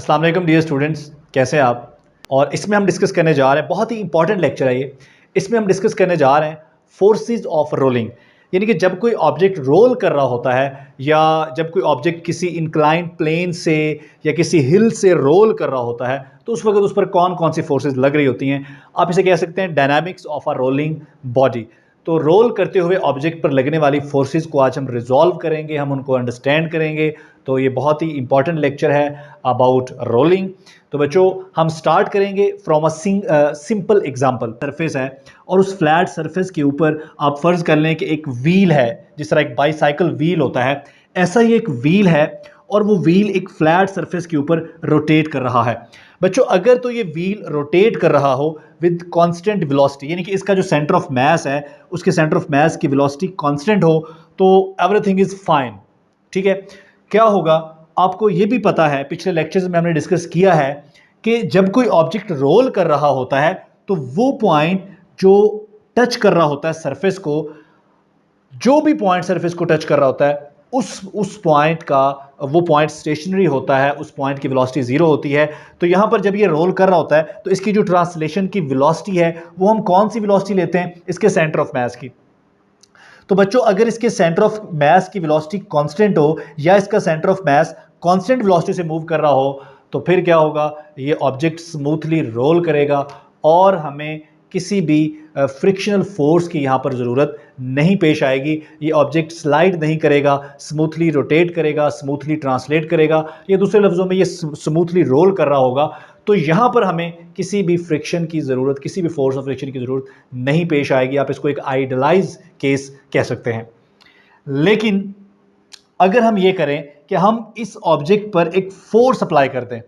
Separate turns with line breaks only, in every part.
अस्सलाम वालेकुम dear students, कैसे हैं आप। और इसमें हम डिस्कस करने जा रहे हैं, बहुत ही इंपॉर्टेंट लेक्चर है ये। इसमें हम डिस्कस करने जा रहे हैं फोर्सेस ऑफ रोलिंग, यानी कि जब कोई ऑब्जेक्ट रोल कर रहा होता है या जब कोई ऑब्जेक्ट किसी इंक्लाइंड प्लेन से या किसी हिल से रोल कर रहा होता है तो उस वक्त उस पर कौन कौन सी फोर्सेस लग रही होती हैं। आप इसे कह सकते हैं dynamics of a rolling body. तो रोल करते हुए ऑब्जेक्ट पर लगने वाली फोर्सेस को आज हम रिजॉल्व करेंगे, हम उनको अंडरस्टैंड करेंगे। तो ये बहुत ही इंपॉर्टेंट लेक्चर है अबाउट रोलिंग। तो बच्चों हम स्टार्ट करेंगे from a simple example. Surface है और उस फ्लैट सरफेस के ऊपर आप फर्ज कर लें कि एक व्हील है, जिस तरह एक बाईसाइकिल व्हील होता है ऐसा ही एक व्हील है और वो व्हील एक फ्लैट सरफेस के ऊपर रोटेट कर रहा है। बच्चों अगर तो ये व्हील रोटेट कर रहा हो विद कांस्टेंट वेलोसिटी, यानी कि इसका जो सेंटर ऑफ मास है उसके सेंटर ऑफ मास की वेलोसिटी कांस्टेंट हो, तो एवरीथिंग इज फाइन। ठीक है, क्या होगा आपको ये भी पता है, पिछले लेक्चर्स में हमने डिस्कस किया है कि जब कोई ऑब्जेक्ट रोल कर रहा होता है तो वो पॉइंट जो टच कर रहा होता है सरफेस को, जो भी पॉइंट सरफेस को टच कर रहा होता है उस पॉइंट का वो पॉइंट स्टेशनरी होता है, उस पॉइंट की वेलोसिटी जीरो होती है। तो यहां पर जब ये रोल कर रहा होता है तो इसकी जो ट्रांसलेशन की वेलोसिटी है वो हम कौन सी वेलोसिटी लेते हैं, इसके सेंटर ऑफ मास की। तो बच्चों अगर इसके सेंटर ऑफ मास की वेलोसिटी कांस्टेंट हो या इसका centre of mass constant velocity से मूव कर रहा हो तो फिर क्या होगा, ये ऑब्जेक्ट स्मूथली रोल करेगा और हमें किसी भी फ्रिक्शनल फोर्स की यहाँ पर ज़रूरत नहीं पेश आएगी। ये ऑब्जेक्ट स्लाइड नहीं करेगा, स्मूथली रोटेट करेगा, स्मूथली ट्रांसलेट करेगा, या दूसरे लफ्ज़ों में ये स्मूथली रोल कर रहा होगा। तो यहाँ पर हमें किसी भी फ्रिक्शन की ज़रूरत, किसी भी फोर्स ऑफ फ्रिक्शन की ज़रूरत नहीं पेश आएगी। आप इसको एक आइडियलाइज केस कह सकते हैं। लेकिन अगर हम ये करें कि हम इस ऑब्जेक्ट पर एक फोर्स अप्लाई कर दें,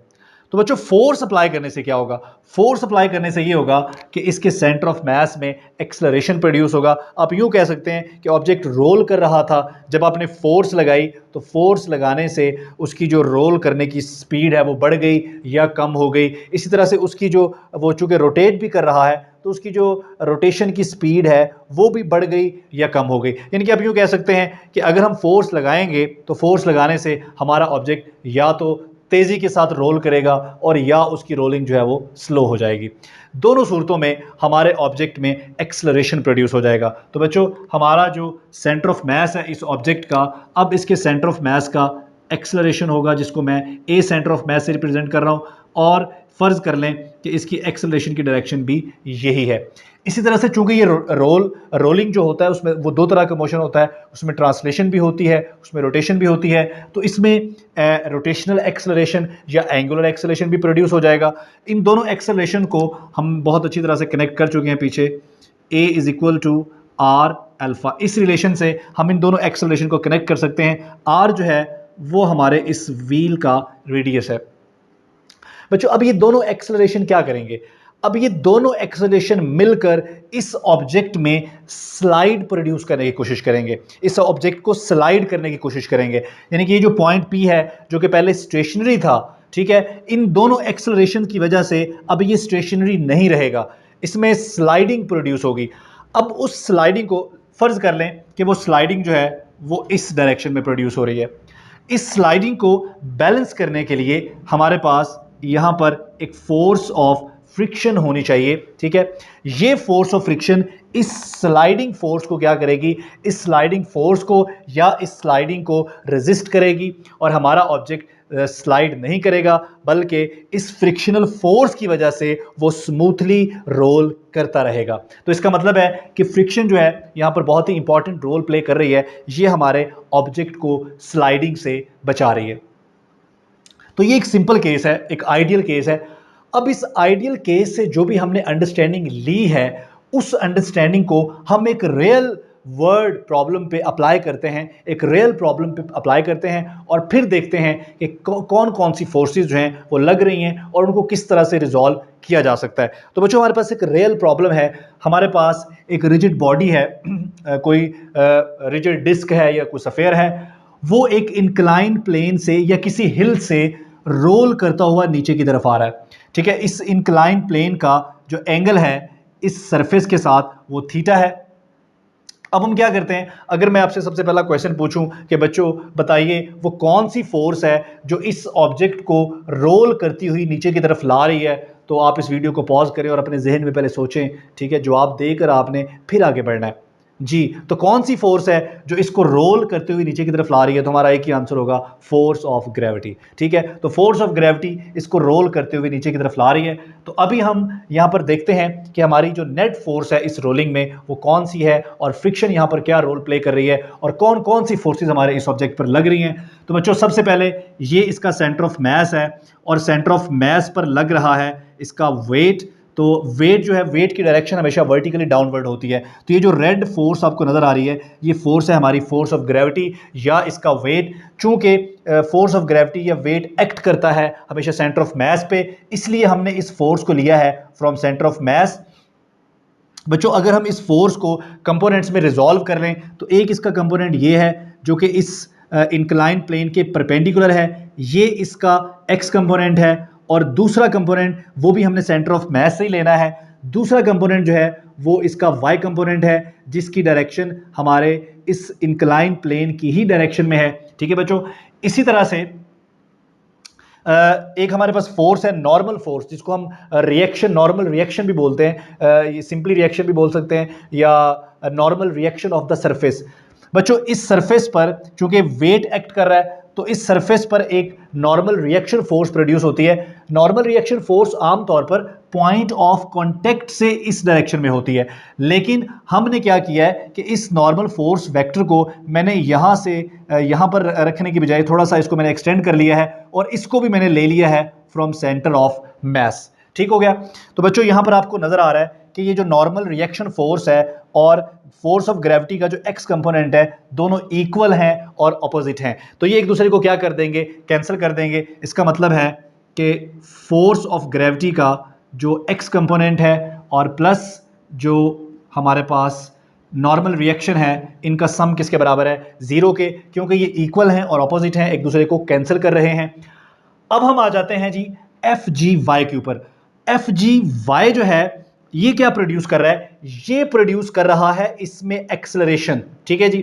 तो बच्चों फोर्स अप्लाई करने से क्या होगा, फोर्स अप्लाई करने से ये होगा कि इसके सेंटर ऑफ मास में एक्सेलरेशन प्रोड्यूस होगा। आप यूं कह सकते हैं कि ऑब्जेक्ट रोल कर रहा था, जब आपने फोर्स लगाई तो फोर्स लगाने से उसकी जो रोल करने की स्पीड है वो बढ़ गई या कम हो गई। इसी तरह से उसकी जो वो चूंकि रोटेट भी कर रहा है तो उसकी जो रोटेशन की स्पीड है वो भी बढ़ गई या कम हो गई। यानी कि आप यूं कह सकते हैं कि अगर हम फोर्स लगाएंगे तो फोर्स लगाने से हमारा ऑब्जेक्ट या तो तेजी के साथ रोल करेगा और या उसकी रोलिंग जो है वो स्लो हो जाएगी। दोनों सूरतों में हमारे ऑब्जेक्ट में एक्सेलरेशन प्रोड्यूस हो जाएगा। तो बच्चों हमारा जो सेंटर ऑफ मास है इस ऑब्जेक्ट का, अब इसके सेंटर ऑफ मास का एक्सेलरेशन होगा, जिसको मैं ए सेंटर ऑफ मास से रिप्रेजेंट कर रहा हूं, और फर्ज कर लें कि इसकी एक्सेलरेशन की डायरेक्शन भी यही है। इसी तरह से चूंकि ये रोलिंग जो होता है उसमें वो दो तरह का मोशन होता है, उसमें ट्रांसलेशन भी होती है, उसमें रोटेशन भी होती है। तो इसमें रोटेशनल एक्सेलरेशन या एंगुलर एक्सेलरेशन भी प्रोड्यूस हो जाएगा। इन दोनों एक्सेलरेशन को हम बहुत अच्छी तरह से कनेक्ट कर चुके हैं पीछे। A is equal to are alpha, इस रिलेशन से हम इन दोनों एक्सेलरेशन को कनेक्ट कर सकते हैं। आर जो है वो हमारे इस व्हील का रेडियस है। बच्चों अब ये दोनों एक्सेलरेशन क्या करेंगे, अब ये दोनों एक्सेलरेशन मिलकर इस ऑब्जेक्ट में स्लाइड प्रोड्यूस करने की कोशिश करेंगे, इस ऑब्जेक्ट को स्लाइड करने की कोशिश करेंगे। यानी कि ये जो पॉइंट पी है जो कि पहले स्टेशनरी था, ठीक है, इन दोनों एक्सेलरेशन की वजह से अब ये स्टेशनरी नहीं रहेगा, इसमें स्लाइडिंग प्रोड्यूस होगी। अब उस स्लाइडिंग को फर्ज कर लें कि वो स्लाइडिंग जो है वो इस डायरेक्शन में प्रोड्यूस हो रही है। इस स्लाइडिंग को बैलेंस करने के लिए हमारे पास यहां पर एक फोर्स ऑफ फ्रिक्शन होनी चाहिए। ठीक है, ये फोर्स ऑफ फ्रिक्शन इस स्लाइडिंग फोर्स को क्या करेगी, इस स्लाइडिंग फोर्स को या इस स्लाइडिंग को रेजिस्ट करेगी और हमारा ऑब्जेक्ट स्लाइड नहीं करेगा, बल्कि इस फ्रिक्शनल फोर्स की वजह से वो स्मूथली रोल करता रहेगा। तो इसका मतलब है कि फ्रिक्शन जो है यहां पर बहुत ही इंपॉर्टेंट रोल प्ले कर रही है, ये हमारे ऑब्जेक्ट को स्लाइडिंग से बचा रही है। तो ये एक सिंपल केस है, एक आइडियल केस है। अब इस आइडियल केस से जो भी हमने अंडरस्टैंडिंग ली है उस अंडरस्टैंडिंग को हम एक रियल वर्ल्ड प्रॉब्लम पे अप्लाई करते हैं, एक रियल प्रॉब्लम पे अप्लाई करते हैं और फिर देखते हैं कि कौन कौन सी फोर्सेस जो हैं वो लग रही हैं और उनको किस तरह से रिजॉल्व किया जा सकता है। तो बच्चों हमारे पास एक रियल प्रॉब्लम है, हमारे पास एक रिजिड बॉडी है, कोई रिजिड डिस्क है या कोई सफेयर है, वो एक इंक्लाइन प्लेन से या किसी हिल से रोल करता हुआ नीचे की तरफ आ रहा है। ठीक है, इस इंक्लाइन प्लेन का जो एंगल है इस सरफेस के साथ वो थीटा है। अब हम क्या करते हैं, अगर मैं आपसे सबसे पहला क्वेश्चन पूछूं कि बच्चों बताइए वो कौन सी फोर्स है जो इस ऑब्जेक्ट को रोल करती हुई नीचे की तरफ ला रही है, तो आप इस वीडियो को पॉज करें और अपने जहन में पहले सोचें, ठीक है, जवाब देकर आपने फिर आगे बढ़ना है जी। तो कौन सी फोर्स है जो इसको रोल करते हुए नीचे की तरफ ला रही है, तो हमारा एक ही आंसर होगा, फोर्स ऑफ ग्रेविटी। ठीक है, तो फोर्स ऑफ ग्रेविटी इसको रोल करते हुए नीचे की तरफ ला रही है। तो अभी हम यहां पर देखते हैं कि हमारी जो नेट फोर्स है इस रोलिंग में वो कौन सी है और फ्रिक्शन यहां पर क्या रोल प्ले कर रही है और कौन कौन सी फोर्सेज हमारे इस ऑब्जेक्ट पर लग रही हैं। तो बच्चों सबसे पहले ये इसका सेंटर ऑफ मास है और सेंटर ऑफ मास पर लग रहा है इसका वेट। तो वेट जो है, वेट की डायरेक्शन हमेशा वर्टिकली डाउनवर्ड होती है। तो ये जो रेड फोर्स आपको नजर आ रही है ये फोर्स है हमारी फोर्स ऑफ ग्रेविटी या इसका वेट। चूंकि फोर्स ऑफ ग्रेविटी या वेट एक्ट करता है हमेशा सेंटर ऑफ मास पे, इसलिए हमने इस फोर्स को लिया है फ्रॉम सेंटर ऑफ मास। बच्चों अगर हम इस फोर्स को कंपोनेंट्स में रिजॉल्व कर लें तो एक इसका कंपोनेंट ये है जो कि इस इंक्लाइन प्लेन के परपेंडिकुलर है, ये इसका एक्स कंपोनेंट है, और दूसरा कंपोनेंट वो भी हमने सेंटर ऑफ मास से ही लेना है। दूसरा कंपोनेंट जो है वो इसका वाई कंपोनेंट है जिसकी डायरेक्शन हमारे इस इंक्लाइन प्लेन की ही डायरेक्शन में है। ठीक है बच्चों, इसी तरह से एक हमारे पास फोर्स है नॉर्मल फोर्स, जिसको हम रिएक्शन, नॉर्मल रिएक्शन भी बोलते हैं, ये सिंपली रिएक्शन भी बोल सकते हैं या normal reaction of the surface. बच्चों इस सरफेस पर चूंकि वेट एक्ट कर रहा है तो इस सरफेस पर एक नॉर्मल रिएक्शन फोर्स प्रोड्यूस होती है। नॉर्मल रिएक्शन फोर्स आमतौर पर पॉइंट ऑफ कांटेक्ट से इस डायरेक्शन में होती है, लेकिन हमने क्या किया है कि इस नॉर्मल फोर्स वेक्टर को मैंने यहां से यहां पर रखने की बजाय थोड़ा सा इसको मैंने एक्सटेंड कर लिया है और इसको भी मैंने ले लिया है फ्रॉम सेंटर ऑफ मास। ठीक हो गया। तो बच्चों यहां पर आपको नजर आ रहा है कि ये जो नॉर्मल रिएक्शन फोर्स है और फोर्स ऑफ ग्रेविटी का जो एक्स कंपोनेंट है दोनों इक्वल हैं और ऑपोजिट हैं, तो ये एक दूसरे को क्या कर देंगे, कैंसिल कर देंगे। इसका मतलब है कि फोर्स ऑफ ग्रेविटी का जो एक्स कंपोनेंट है और प्लस जो हमारे पास नॉर्मल रिएक्शन है इनका सम किसके बराबर है, जीरो के, क्योंकि ये इक्वल हैं और ऑपोजिट हैं, एक दूसरे को कैंसिल कर रहे हैं। अब हम आ जाते हैं जी एफ जी वाई के ऊपर। एफ जी वाई जो है ये क्या प्रोड्यूस कर रहा है, ये प्रोड्यूस कर रहा है इसमें एक्सेलरेशन। ठीक है जी,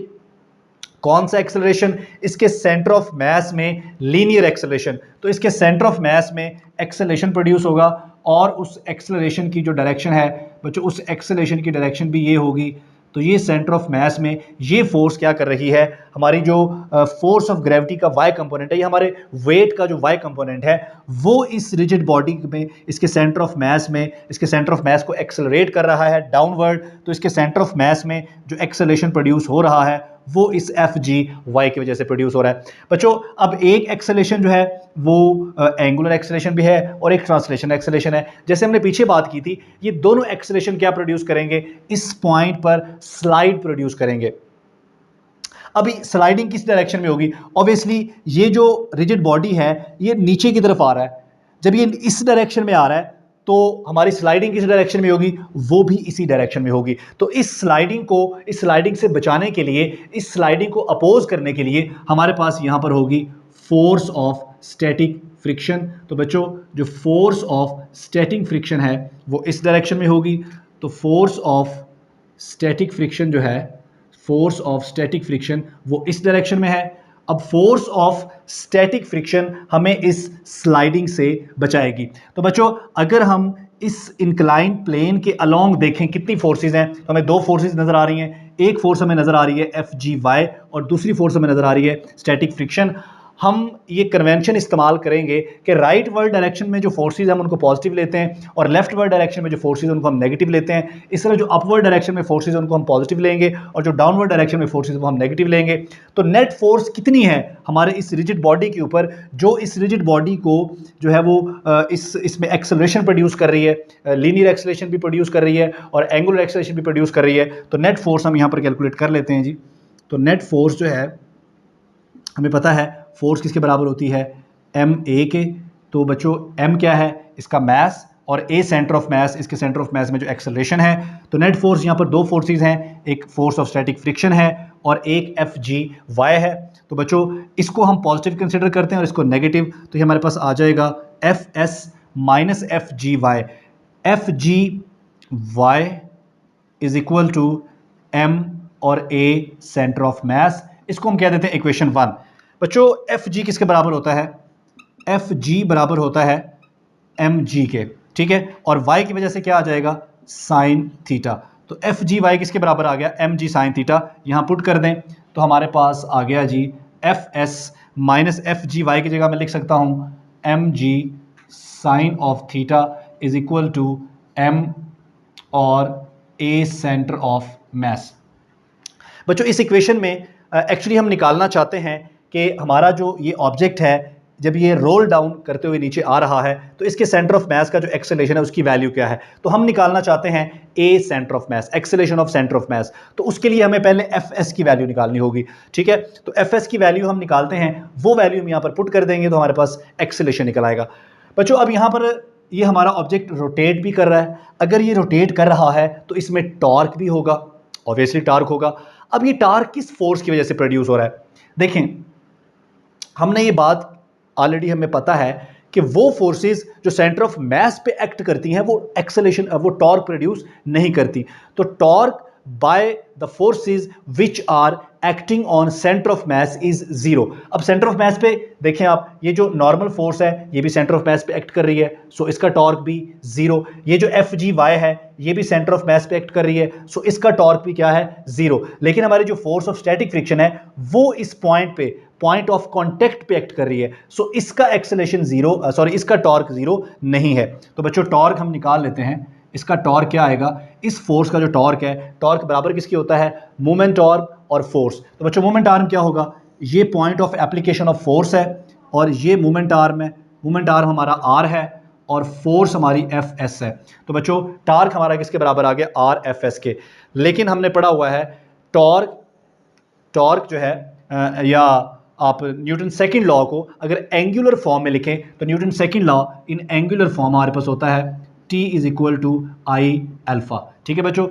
कौन सा एक्सेलरेशन, इसके सेंटर ऑफ मास में लीनियर एक्सेलरेशन। तो इसके सेंटर ऑफ मास में एक्सेलरेशन प्रोड्यूस होगा और उस एक्सेलरेशन की जो डायरेक्शन है बच्चों, उस एक्सेलरेशन की डायरेक्शन भी ये होगी। तो ये सेंटर ऑफ मास में ये फोर्स क्या कर रही है, हमारी जो फोर्स ऑफ ग्रेविटी का वाई कंपोनेंट है, ये हमारे वेट का जो वाई कंपोनेंट है वो इस रिजिड बॉडी में इसके सेंटर ऑफ मास में, इसके सेंटर ऑफ मास को एक्सेलरेट कर रहा है डाउनवर्ड। तो इसके सेंटर ऑफ मास में जो एक्सेलरेशन प्रोड्यूस हो रहा है वो इस एफ जी वाई की वजह से प्रोड्यूस हो रहा है। बच्चों अब एक एक्सेलरेशन जो है वो एंगुलर एक्सेलरेशन भी है और एक ट्रांसलेशन एक्सेलरेशन है। जैसे हमने पीछे बात की थी, ये दोनों एक्सेलरेशन क्या प्रोड्यूस करेंगे, इस पॉइंट पर स्लाइड प्रोड्यूस करेंगे। अभी स्लाइडिंग किस डायरेक्शन में होगी, ऑब्वियसली ये जो रिजिड बॉडी है ये नीचे की तरफ आ रहा है, जब ये इस डायरेक्शन में आ रहा है तो हमारी स्लाइडिंग किस डायरेक्शन में होगी, वो भी इसी डायरेक्शन में होगी। तो इस स्लाइडिंग से बचाने के लिए, इस स्लाइडिंग को अपोज करने के लिए हमारे पास यहां पर होगी फोर्स ऑफ स्टैटिक फ्रिक्शन। तो बच्चों जो फोर्स ऑफ स्टैटिक फ्रिक्शन है वो इस डायरेक्शन में होगी। तो फोर्स ऑफ स्टैटिक फ्रिक्शन जो है, फोर्स ऑफ स्टैटिक फ्रिक्शन वो इस डायरेक्शन में है। अब फोर्स ऑफ स्टैटिक फ्रिक्शन हमें इस स्लाइडिंग से बचाएगी। तो बच्चों अगर हम इस इंक्लाइन प्लेन के अलोंग देखें कितनी फोर्सेस हैं, तो हमें दो फोर्सेस नजर आ रही हैं। एक फोर्स हमें नजर आ रही है एफ जी वाई और दूसरी फोर्स हमें नजर आ रही है स्टैटिक फ्रिक्शन। हम ये कन्वेंशन इस्तेमाल करेंगे कि राइट वर्ड डायरेक्शन में जो फोर्सेज हम उनको पॉजिटिव लेते हैं और लेफ्ट वर्ड डायरेक्शन में जो फोर्सेज उनको हम नेगेटिव लेते हैं। इस तरह जो अपवर्ड डायरेक्शन में फोर्सेज उनको हम पॉजिटिव लेंगे और जो डाउनवर्ड डायरेक्शन में फोर्सेज वो हम नेगेटिव लेंगे। तो नेट फोर्स कितनी है हमारे इस रिजिड बॉडी के ऊपर, जो इस रिजिड बॉडी को जो है वो इसमें एक्सेलरेशन प्रोड्यूस कर रही है, लीनियर एक्सेलरेशन भी प्रोड्यूस कर रही है और एंगुलर एक्सेलरेशन भी प्रोड्यूस कर रही है। तो नेट फोर्स हम यहाँ पर कैलकुलेट कर लेते हैं जी। तो नेट फोर्स जो है हमें पता है फोर्स किसके बराबर होती है, एम ए के। तो बच्चों एम क्या है, इसका मास, और ए सेंटर ऑफ मास, इसके सेंटर ऑफ मास में जो एक्सेलरेशन है। तो नेट फोर्स यहाँ पर दो फोर्सेस हैं, एक फोर्स ऑफ स्टैटिक फ्रिक्शन है और एक एफ जी वाई है। तो बच्चों इसको हम पॉजिटिव कंसिडर करते हैं और इसको नेगेटिव, तो ये हमारे पास आ जाएगा F S minus F G Y. F ji Y is equal to M और A सेंटर ऑफ मास। इसको हम कह देते हैं इक्वेशन 1। बच्चों एफ जी किसके बराबर होता है? एफ जी बराबर होता है एम जी के, ठीक है। और वाई की वजह से क्या आ जाएगा? Sine theta. तो एफ जी वाई किसके बराबर आ गया? एम जी साइन थीटा। यहां पुट कर दें तो हमारे पास आ गया g f S minus F G y की जगह मैं लिख सकता हूं m ji sine of theta is equal to M और ए सेंटर ऑफ मास। बच्चों इस इक्वेशन में एक्चुअली हम निकालना चाहते हैं कि हमारा जो ये ऑब्जेक्ट है जब ये रोल डाउन करते हुए नीचे आ रहा है तो इसके सेंटर ऑफ मास का जो एक्सेलरेशन है उसकी वैल्यू क्या है। तो हम निकालना चाहते हैं a centre of mass, acceleration of centre of mass. तो उसके लिए हमें पहले एफ एस की वैल्यू निकालनी होगी, ठीक है। तो एफ एस की वैल्यू हम निकालते हैं, वो वैल्यू हम यहाँ पर पुट कर देंगे तो हमारे पास एक्सेलरेशन निकल आएगा। बच्चों अब यहाँ पर ये हमारा ऑब्जेक्ट रोटेट भी कर रहा है। अगर ये रोटेट कर रहा है तो इसमें टॉर्क भी होगा, ऑब्वियसली टॉर्क होगा। अब ये टॉर्क किस फोर्स की वजह से प्रोड्यूस हो रहा है? देखें, हमने ये बात ऑलरेडी हमें पता है कि वो फोर्सेस जो सेंटर ऑफ मास पे एक्ट करती हैं वो एक्सेलरेशन, वो टॉर्क प्रोड्यूस नहीं करती। तो torque by the forces which are acting on centre of mass is zero. अब सेंटर ऑफ मास पे देखें आप, ये जो नॉर्मल फोर्स है ये भी सेंटर ऑफ मास पे एक्ट कर रही है, सो इसका टॉर्क भी जीरो। ये जो एफ जी वाई है ये भी सेंटर ऑफ मास पे एक्ट कर रही है, सो इसका टॉर्क भी क्या है? जीरो। लेकिन हमारी जो फोर्स ऑफ स्टैटिक फ्रिक्शन है वो इस पॉइंट पे, पॉइंट ऑफ कांटेक्ट पे एक्ट कर रही है, सो इसका एक्सेलरेशन जीरो, सॉरी इसका टॉर्क जीरो नहीं है। तो बच्चों टॉर्क हम निकाल लेते हैं। इसका टॉर्क क्या आएगा? इस फोर्स का जो टॉर्क है, टॉर्क बराबर किसकी होता है? मोमेंट आर्म और फोर्स। तो बच्चों मोमेंट आर्म क्या होगा? ये point of application of force है और ये मोमेंट आर्म है। मोमेंट आर्म हमारा आर है और फोर्स हमारी एफ एस है। तो बच्चों टॉर्क हमारा किसके बराबर आ गया? आर एफ एस के। लेकिन हमने पढ़ा हुआ है टॉर्क जो है या आप न्यूटन सेकंड लॉ को अगर एंगुलर फॉर्म में लिखें तो Newton second law in angular form हमारे पास होता है T is equal to I alpha, ठीक है बच्चों।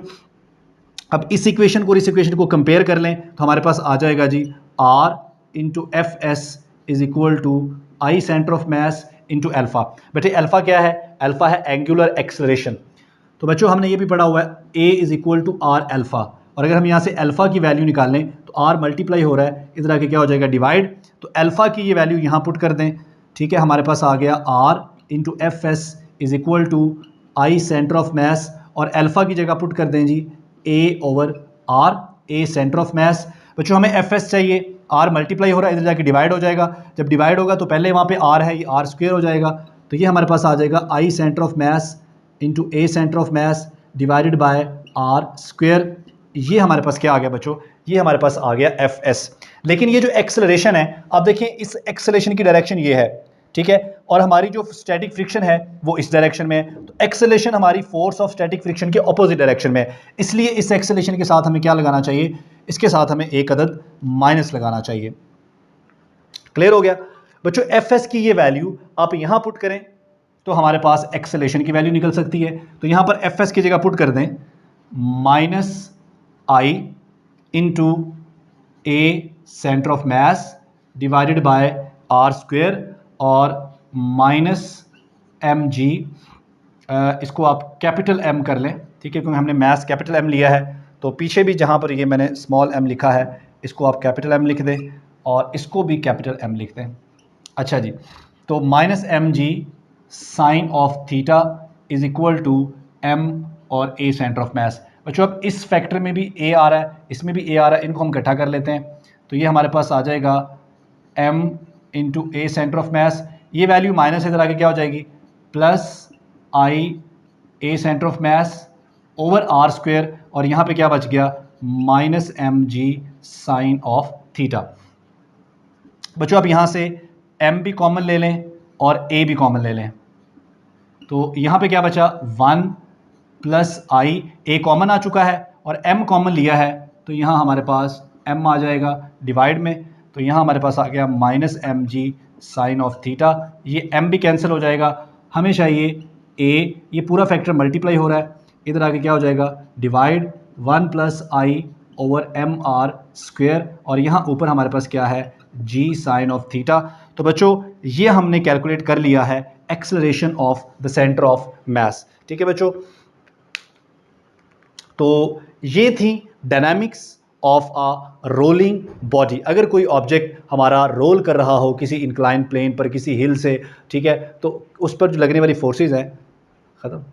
अब इस इक्वेशन को और इस इक्वेशन को कंपेयर कर लें तो हमारे पास आ जाएगा G R into F S is equal to I centre of mass into alpha. बेटे अल्फा क्या है? अल्फा है एंगुलर एक्सेलरेशन। तो बच्चों हमने ये भी पढ़ा हुआ है A is equal to are alpha, और अगर हम यहाँ से अल्फा की वैल्यू निकाल लें तो R मल्टीप्लाई हो रहा है, इधर आके क्या हो जाएगा? डिवाइड। तो अल्फा की ये वैल्यू यहाँ पुट कर दें, ठीक है। हमारे पास आ गया R into F S is equal to I centre of mass, और अल्फा की जगह पुट कर दें G A over R, A centre of mass. बच्चों हमें एफ एस चाहिए, R मल्टीप्लाई हो रहा है, इधर जाके डिवाइड हो जाएगा। जब डिवाइड होगा तो पहले वहाँ पे R है, ये R स्क्वायर हो जाएगा। तो ये हमारे पास आ जाएगा I centre of mass into A centre of mass divided by R square. ये हमारे पास क्या आ गया बच्चों? ये हमारे पास आ गया एफ एस। लेकिन ये जो एक्सेलरेशन है, आप देखिए इस एक्सेलरेशन की डायरेक्शन ये है, ठीक है, और हमारी जो स्टैटिक फ्रिक्शन है वो इस डायरेक्शन में है। तो एक्सेलरेशन हमारी फोर्स ऑफ स्टैटिक फ्रिक्शन के ऑपोजिट डायरेक्शन में है, इसलिए इस एक्सेलरेशन के साथ हमें क्या लगाना चाहिए? इसके साथ हमें एक अदद माइनस लगाना चाहिए। क्लियर हो गया बच्चों? एफ एस की ये वैल्यू आप यहां पुट करें तो हमारे पास एक्सेलरेशन की वैल्यू निकल सकती है। तो यहां पर एफ एस की जगह पुट कर दें minus I into A centre of mass divided by R square और माइनस एम जी, इसको आप कैपिटल एम कर लें, ठीक है, क्योंकि हमने मास कैपिटल एम लिया है। तो पीछे भी जहाँ पर ये मैंने स्मॉल एम लिखा है इसको आप कैपिटल एम लिख दें और इसको भी कैपिटल एम लिख दें। अच्छा जी, तो minus M ji sine of theta is equal to M और ए सेंटर ऑफ मास। बच्चों अब इस फैक्टर में भी ए आ रहा है, इसमें भी ए आ रहा है, इनको हम इकट्ठा कर लेते हैं। तो ये हमारे पास आ जाएगा m into A centre of mass, ये वैल्यू माइनस इधर आके क्या हो जाएगी? Plus I A centre of mass over R square, और यहाँ पे क्या बच गया? Minus M ji sine of theta. बच्चों अब यहाँ से m भी कॉमन ले लें और a भी कॉमन ले लें, तो यहाँ पे क्या बचा? 1 प्लस आई, a कॉमन आ चुका है और m कॉमन लिया है, तो यहाँ हमारे पास m आ जाएगा डिवाइड में। तो यहाँ हमारे पास आ गया minus M ji sine of theta, ये m भी कैंसिल हो जाएगा। हमें चाहिए a, ये पूरा फैक्टर मल्टीप्लाई हो रहा है, इधर आके क्या हो जाएगा? Divide 1 plus I over M R square, और यहाँ ऊपर हमारे पास क्या है? g sine of theta. तो बच्चों ये हमने कैलकुलेट कर लिया है acceleration of the centre of mass, ठीक है बच्चों। तो ये थी dynamics of a rolling body. अगर कोई ऑब्जेक्ट हमारा रोल कर रहा हो किसी इंक्लाइन प्लेन पर, किसी हिल से, ठीक है, तो उस पर जो लगने वाली फोर्सेज हैं, ख़त्म।